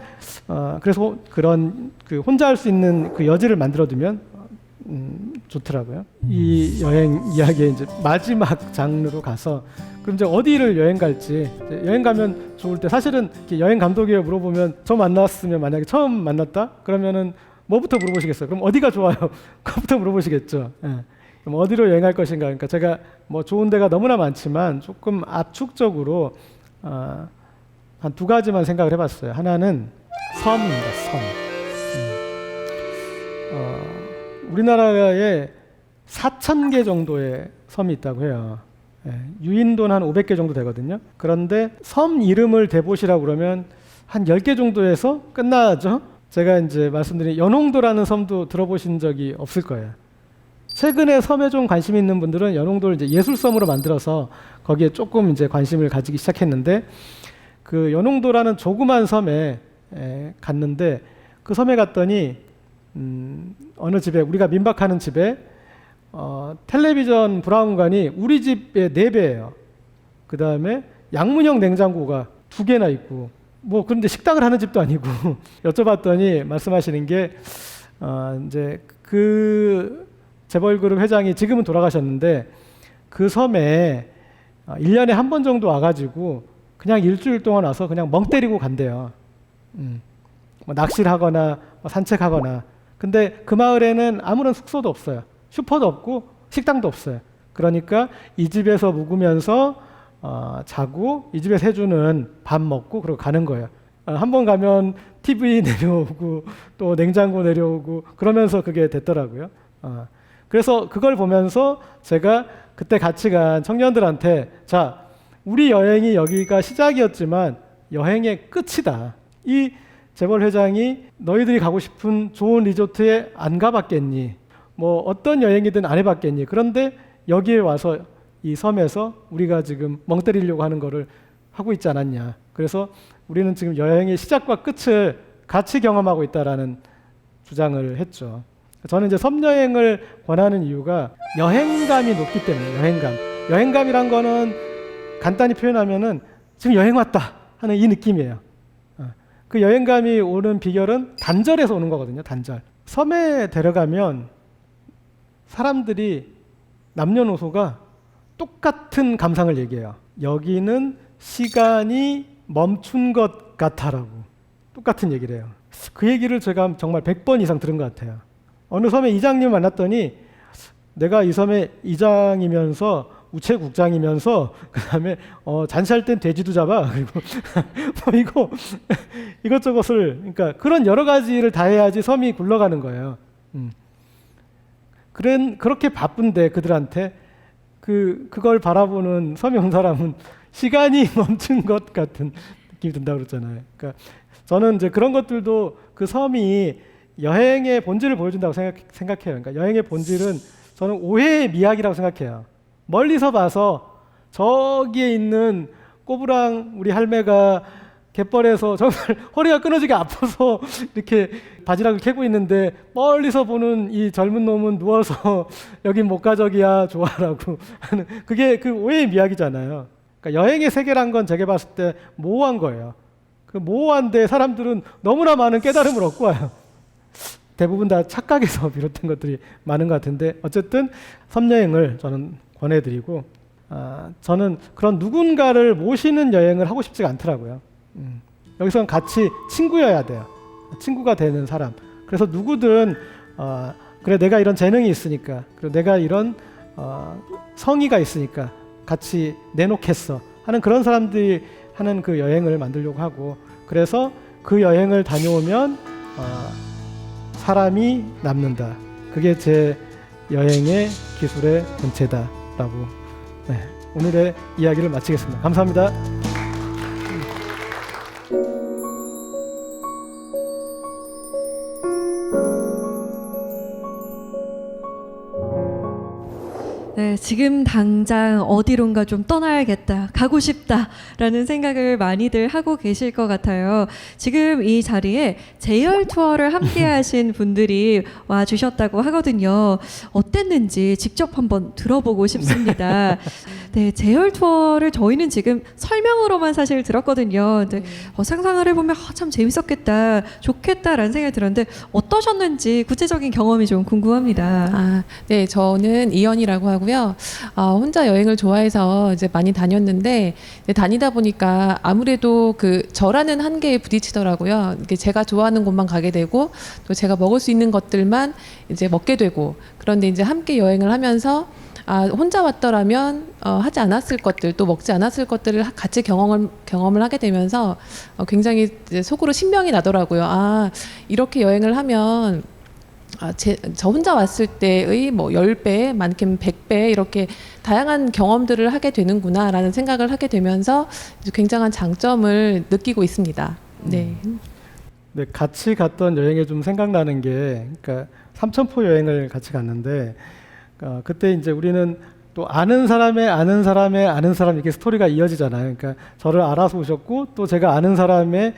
그래서 그런 그 혼자 할 수 있는 그 여지를 만들어두면 좋더라고요. 이 여행 이야기의 이제 마지막 장르로 가서 그럼 이제 어디를 여행 갈지 여행 가면 좋을 때 사실은 여행 감독이에요 물어보면 저 만났으면 만약에 처음 만났다 그러면은 뭐부터 물어보시겠어요? 그럼 어디가 좋아요? 그거부터 물어보시겠죠. 예. 그럼 어디로 여행할 것인가? 그러니까 제가 뭐 좋은 데가 너무나 많지만 조금 압축적으로 한 두 가지만 생각을 해봤어요. 하나는 섬입니다. 섬. 우리나라에 4,000개 정도의 섬이 있다고 해요. 예. 유인도는 한 500개 정도 되거든요. 그런데 섬 이름을 대보시라고 그러면 한 10개 정도에서 끝나죠. 제가 이제 말씀드린 연홍도라는 섬도 들어보신 적이 없을 거예요. 최근에 섬에 좀 관심이 있는 분들은 연홍도를 이제 예술섬으로 만들어서 거기에 조금 이제 관심을 가지기 시작했는데 그 연홍도라는 조그만 섬에 갔는데 그 섬에 갔더니 어느 집에 우리가 민박하는 집에 텔레비전 브라운관이 우리 집의 4배예요. 그 다음에 양문형 냉장고가 2개나 있고 뭐 그런데 식당을 하는 집도 아니고 여쭤봤더니 말씀하시는 게 이제 그 재벌그룹 회장이 지금은 돌아가셨는데 그 섬에 1년에 한 번 정도 와가지고 그냥 일주일 동안 와서 그냥 멍 때리고 간대요. 뭐 낚시를 하거나 뭐 산책하거나. 근데 그 마을에는 아무런 숙소도 없어요. 슈퍼도 없고 식당도 없어요. 그러니까 이 집에서 묵으면서 자고 이 집에서 해주는 밥 먹고 그러고 가는 거예요. 한 번 가면 TV 내려오고 또 냉장고 내려오고 그러면서 그게 됐더라고요. 그래서 그걸 보면서 제가 그때 같이 간 청년들한테 자, 우리 여행이 여기가 시작이었지만 여행의 끝이다. 이 재벌 회장이 너희들이 가고 싶은 좋은 리조트에 안 가봤겠니? 뭐 어떤 여행이든 안 해봤겠니? 그런데 여기에 와서 이 섬에서 우리가 지금 멍 때리려고 하는 거를 하고 있지 않았냐. 그래서 우리는 지금 여행의 시작과 끝을 같이 경험하고 있다라는 주장을 했죠. 저는 이제 섬 여행을 권하는 이유가 여행감이 높기 때문에 여행감이란 거는 간단히 표현하면은 지금 여행 왔다 하는 이 느낌이에요. 그 여행감이 오는 비결은 단절에서 오는 거거든요. 단절. 섬에 데려가면 사람들이 남녀노소가 똑같은 감상을 얘기해요. 여기는 시간이 멈춘 것 같아라고 똑같은 얘기를 해요. 그 얘기를 제가 정말 100번 이상 들은 것 같아요. 어느 섬에 이장님 만났더니 내가 이 섬의 이장이면서 우체국장이면서 그다음에 잔치할 땐 돼지도 잡아 그리고 뭐 이거 이것저것을 그러니까 그런 여러 가지를 다 해야지 섬이 굴러가는 거예요. 그렇게 바쁜데 그들한테 그걸 바라보는 섬에 온 사람은 시간이 멈춘 것 같은 느낌이 든다고 그랬잖아요. 그러니까 저는 이제 그런 것들도 그 섬이 여행의 본질을 보여준다고 생각해요. 그러니까 여행의 본질은 저는 오해의 미학이라고 생각해요. 멀리서 봐서 저기에 있는 꼬부랑 우리 할매가 갯벌에서 정말 허리가 끊어지게 아파서 이렇게 바지락을 캐고 있는데 멀리서 보는 이 젊은 놈은 누워서 여긴 못 가 저기야 좋아라고 하는 그게 그 오해의 미학이잖아요. 그러니까 여행의 세계란 건 제가 봤을 때 모호한 거예요. 그 모호한데 사람들은 너무나 많은 깨달음을 얻고 와요. 대부분 다 착각에서 비롯된 것들이 많은 것 같은데 어쨌든 섬여행을 저는 권해드리고 저는 그런 누군가를 모시는 여행을 하고 싶지가 않더라고요. 여기서는 같이 친구여야 돼요. 친구가 되는 사람. 그래서 누구든 그래 내가 이런 재능이 있으니까 그리고 내가 이런 성의가 있으니까 같이 내놓겠어 하는 그런 사람들이 하는 그 여행을 만들려고 하고 그래서 그 여행을 다녀오면 사람이 남는다. 그게 제 여행의 기술의 본체다라고 오늘의 이야기를 마치겠습니다. 감사합니다. 네, 지금 당장 어디론가 좀 떠나야겠다, 가고 싶다라는 생각을 많이들 하고 계실 것 같아요. 지금 이 자리에 제열 투어를 함께 하신 분들이 와 주셨다고 하거든요. 어땠는지 직접 한번 들어보고 싶습니다. 네, 제열 투어를 저희는 지금 설명으로만 사실 들었거든요. 근데 상상을 해보면 참 재밌었겠다, 좋겠다라는 생각이 들었는데 어떠셨는지 구체적인 경험이 좀 궁금합니다. 네, 저는 이연이라고 하고요. 혼자 여행을 좋아해서 이제 많이 다녔는데 다니다 보니까 아무래도 그 저라는 한계에 부딪히더라고요. 이게 제가 좋아하는 곳만 가게 되고 또 제가 먹을 수 있는 것들만 이제 먹게 되고 그런데 이제 함께 여행을 하면서 혼자 왔더라면 하지 않았을 것들 또 먹지 않았을 것들을 같이 경험을 하게 되면서 굉장히 이제 속으로 신명이 나더라고요. 이렇게 여행을 하면 저 혼자 왔을 때의 뭐 10배, 많게는 100배 이렇게 다양한 경험들을 하게 되는구나라는 생각을 하게 되면서 굉장한 장점을 느끼고 있습니다. 네. 네, 같이 갔던 여행에 좀 생각나는 게, 그러니까 삼천포 여행을 같이 갔는데, 그때 이제 우리는 또 아는 사람의 아는 사람의 아는 사람 이렇게 스토리가 이어지잖아요. 그러니까 저를 알아서 오셨고 또 제가 아는 사람의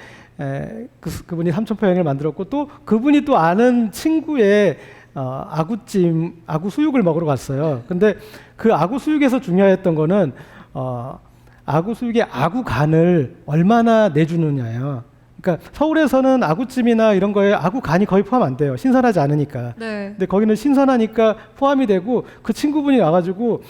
그분이 삼천포 여행을 만들었고 또 그분이 또 아는 친구의 아구찜, 아구 수육을 먹으러 갔어요. 근데 그 아구 수육에서 중요했던 거는 아구 수육의 아구 간을 얼마나 내주느냐예요. 그러니까 서울에서는 아구찜이나 이런 거에 아구 간이 거의 포함 안 돼요. 신선하지 않으니까. 네. 근데 거기는 신선하니까 포함이 되고 그 친구분이 와가지고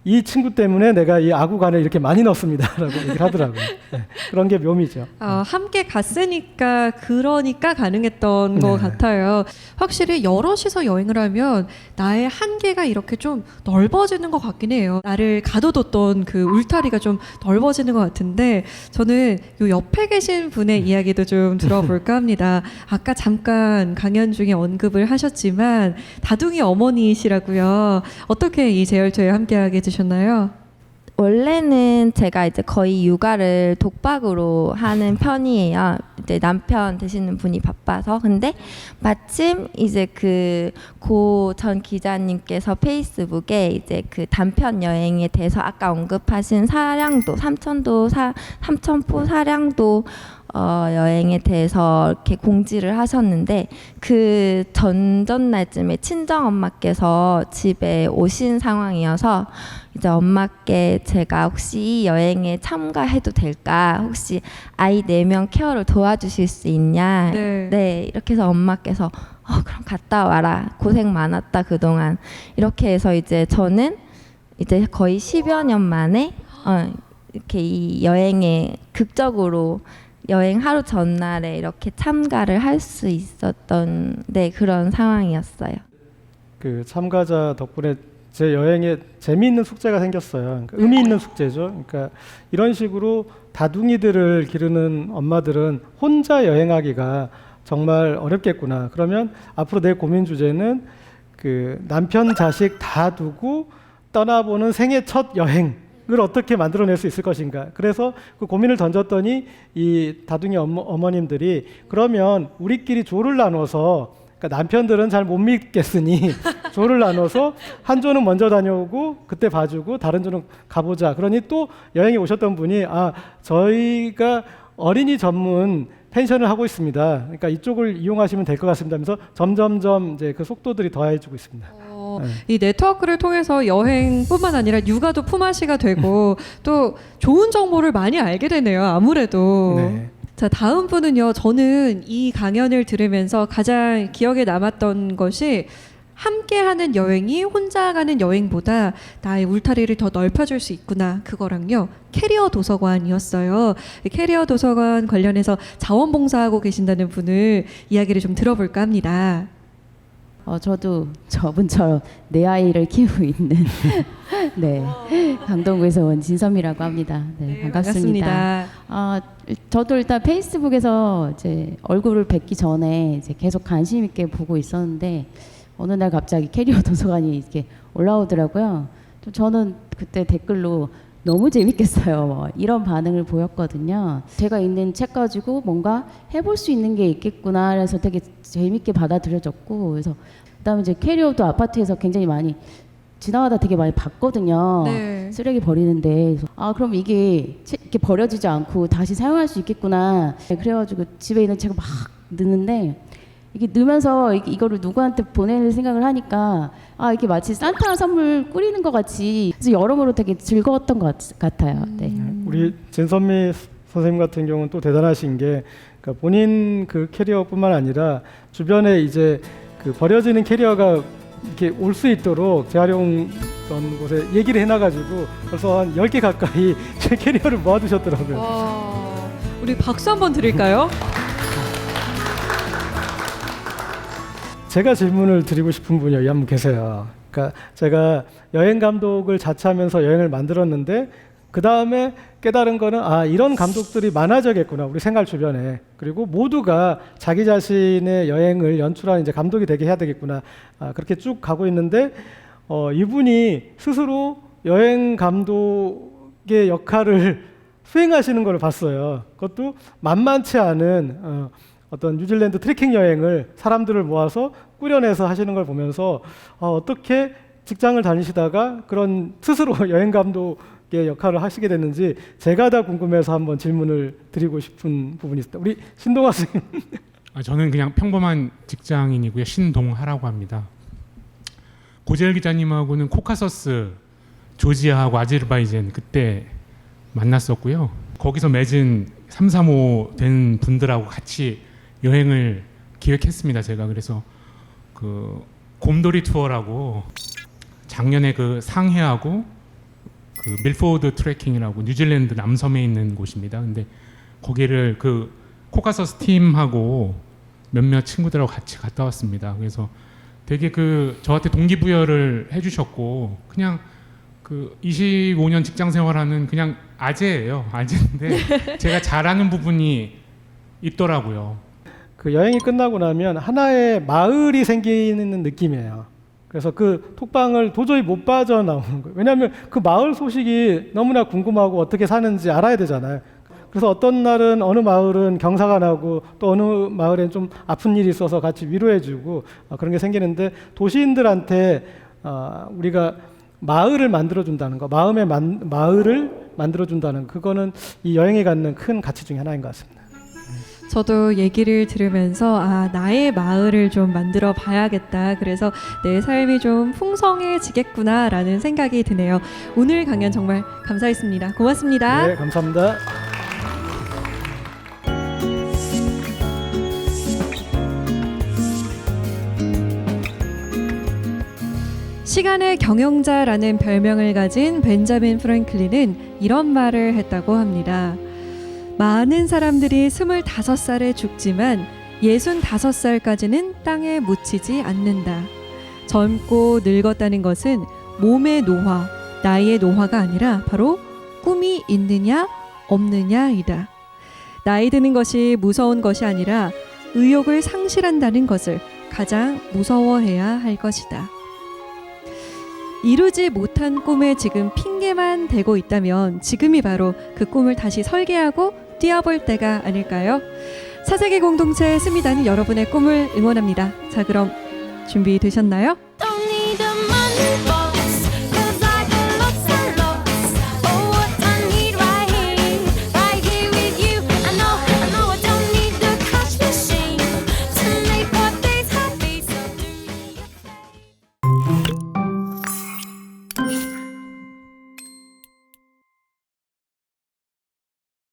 이 친구 때문에 내가 이 아구간을 이렇게 많이 넣습니다라고 얘기를 하더라고요. 네, 그런 게 묘미죠. 함께 갔으니까 그러니까 가능했던 것 같아요. 확실히 여럿이서 여행을 하면 나의 한계가 이렇게 좀 넓어지는 것 같긴 해요. 나를 가둬뒀던 그 울타리가 좀 넓어지는 것 같은데 저는 요 옆에 계신 분의 이야기도 좀 들어볼까 합니다. 아까 잠깐 강연 중에 언급을 하셨지만 다둥이 어머니시라고요. 어떻게 이 제열투에 함께하게 되셨나요? 원래는 제가 이제 거의 육아를 독박으로 하는 편이에요. 이제 남편 되시는 분이 바빠서. 근데 마침 이제 그 고 전 기자님께서 페이스북에 이제 그 단편 여행에 대해서 아까 언급하신 사량도, 삼천포 사량도 여행에 대해서 이렇게 공지를 하셨는데 그 전전날쯤에 친정엄마께서 집에 오신 상황이어서 이제 엄마께 제가 혹시 이 여행에 참가해도 될까? 혹시 아이 4명 케어를 도와주실 수 있냐? 네, 이렇게 해서 엄마께서 그럼 갔다 와라. 고생 많았다 그동안. 이렇게 해서 이제 저는 이제 거의 10여 년 만에 이렇게 이 여행에 극적으로 여행 하루 전날에 이렇게 참가를 할 수 있었던 그런 상황이었어요. 그 참가자 덕분에 제 여행에 재미있는 숙제가 생겼어요. 그러니까 의미 있는 숙제죠. 그러니까 이런 식으로 다둥이들을 기르는 엄마들은 혼자 여행하기가 정말 어렵겠구나. 그러면 앞으로 내 고민 주제는 그 남편 자식 다 두고 떠나보는 생애 첫 여행. 을 어떻게 만들어낼 수 있을 것인가. 그래서 그 고민을 던졌더니 이 다둥이 어머님들이 그러면 우리끼리 조를 나눠서, 그러니까 남편들은 잘 못 믿겠으니 조를 나눠서 한 조는 먼저 다녀오고 그때 봐주고 다른 조는 가보자. 그러니 또 여행에 오셨던 분이 저희가 어린이 전문 펜션을 하고 있습니다. 그러니까 이쪽을 이용하시면 될 것 같습니다. 하면서 점점점 이제 그 속도들이 더해지고 있습니다. 이 네트워크를 통해서 여행뿐만 아니라 육아도 품앗이가 되고 또 좋은 정보를 많이 알게 되네요. 아무래도. 네. 자, 다음 분은요. 저는 이 강연을 들으면서 가장 기억에 남았던 것이 함께하는 여행이 혼자 가는 여행보다 나의 울타리를 더 넓혀줄 수 있구나. 그거랑요. 캐리어 도서관이었어요. 캐리어 도서관 관련해서 자원봉사하고 계신다는 분을 이야기를 좀 들어볼까 합니다. 저도 저분처럼 내 아이를 키우고 있는 네 강동구에서 온 진선미라고 합니다. 네, 반갑습니다. 저도 일단 페이스북에서 이제 얼굴을 뵙기 전에 이제 계속 관심 있게 보고 있었는데 어느 날 갑자기 캐리어 도서관이 이렇게 올라오더라고요. 또 저는 그때 댓글로 너무 재밌겠어요. 뭐 이런 반응을 보였거든요. 제가 있는 책 가지고 뭔가 해볼 수 있는 게 있겠구나 그래서 되게 재밌게 받아들여졌고 그래서 그다음에 이제 캐리어도 아파트에서 굉장히 많이 지나가다 되게 많이 봤거든요. 네. 쓰레기 버리는데 그래서 그럼 이게 이렇게 버려지지 않고 다시 사용할 수 있겠구나. 그래가지고 집에 있는 책을 막 넣는데 이게 넣으면서 이거를 누구한테 보낼 생각을 하니까 이게 마치 산타 선물 꾸리는 것 같이 그래서 여러모로 되게 즐거웠던 것 같아요. 네. 우리 진선미 선생님 같은 경우는 또 대단하신 게 그러니까 본인 그 캐리어뿐만 아니라 주변에 이제 그 버려지는 캐리어가 이렇게 올 수 있도록 재활용 곳에 얘기를 해놔가지고 벌써 한 10개 가까이 제 캐리어를 모아두셨더라고요. 와, 우리 박수 한번 드릴까요? 제가 질문을 드리고 싶은 분이 여기 한 분 계세요. 그러니까 제가 여행 감독을 자처하면서 여행을 만들었는데 그 다음에 깨달은 거는 이런 감독들이 많아져야겠구나 우리 생활 주변에. 그리고 모두가 자기 자신의 여행을 연출하는 이제 감독이 되게 해야 되겠구나. 그렇게 쭉 가고 있는데 이분이 스스로 여행 감독의 역할을 수행하시는 걸 봤어요. 그것도 만만치 않은 어떤 뉴질랜드 트레킹 여행을 사람들을 모아서 꾸려내서 하시는 걸 보면서 어떻게 직장을 다니시다가 그런 스스로 여행 감독의 역할을 하시게 됐는지 제가 다 궁금해서 한번 질문을 드리고 싶은 부분이 있습니다. 우리 신동아 선생님. 저는 그냥 평범한 직장인이고요. 신동하라고 합니다. 고재열 기자님하고는 코카서스, 조지아하고 아제르바이잔 그때 만났었고요. 거기서 맺은 3, 3호 된 분들하고 같이 여행을 기획했습니다. 제가 그래서 그 곰돌이 투어라고 작년에 그 상해하고 그 밀포드 트레킹이라고 뉴질랜드 남섬에 있는 곳입니다. 근데 거기를 그 코카서스 팀하고 몇몇 친구들하고 같이 갔다 왔습니다. 그래서 되게 그 저한테 동기부여를 해주셨고 그냥 그 25년 직장 생활하는 그냥 아재예요. 아재인데 제가 잘하는 부분이 있더라고요. 그 여행이 끝나고 나면 하나의 마을이 생기는 느낌이에요. 그래서 그 톡방을 도저히 못 빠져나오는 거예요. 왜냐하면 그 마을 소식이 너무나 궁금하고 어떻게 사는지 알아야 되잖아요. 그래서 어떤 날은 어느 마을은 경사가 나고 또 어느 마을엔 좀 아픈 일이 있어서 같이 위로해주고 그런 게 생기는데 도시인들한테 우리가 마을을 만들어준다는 거, 마을을 만들어준다는 그거는 이 여행이 갖는 큰 가치 중에 하나인 것 같습니다. 저도 얘기를 들으면서 나의 마을을 좀 만들어 봐야겠다. 그래서 내 삶이 좀 풍성해지겠구나라는 생각이 드네요. 오늘 강연 정말 감사했습니다. 고맙습니다. 네, 감사합니다. 시간의 경영자라는 별명을 가진 벤자민 프랭클린은 이런 말을 했다고 합니다. 많은 사람들이 25살에 죽지만 65살까지는 땅에 묻히지 않는다. 젊고 늙었다는 것은 몸의 노화, 나이의 노화가 아니라 바로 꿈이 있느냐 없느냐이다. 나이 드는 것이 무서운 것이 아니라 의욕을 상실한다는 것을 가장 무서워해야 할 것이다. 이루지 못한 꿈에 지금 핑계만 대고 있다면 지금이 바로 그 꿈을 다시 설계하고 뛰어볼 때가 아닐까요? 4세기 공동체 스미다는 여러분의 꿈을 응원합니다. 자, 그럼 준비되셨나요? Don't need a money.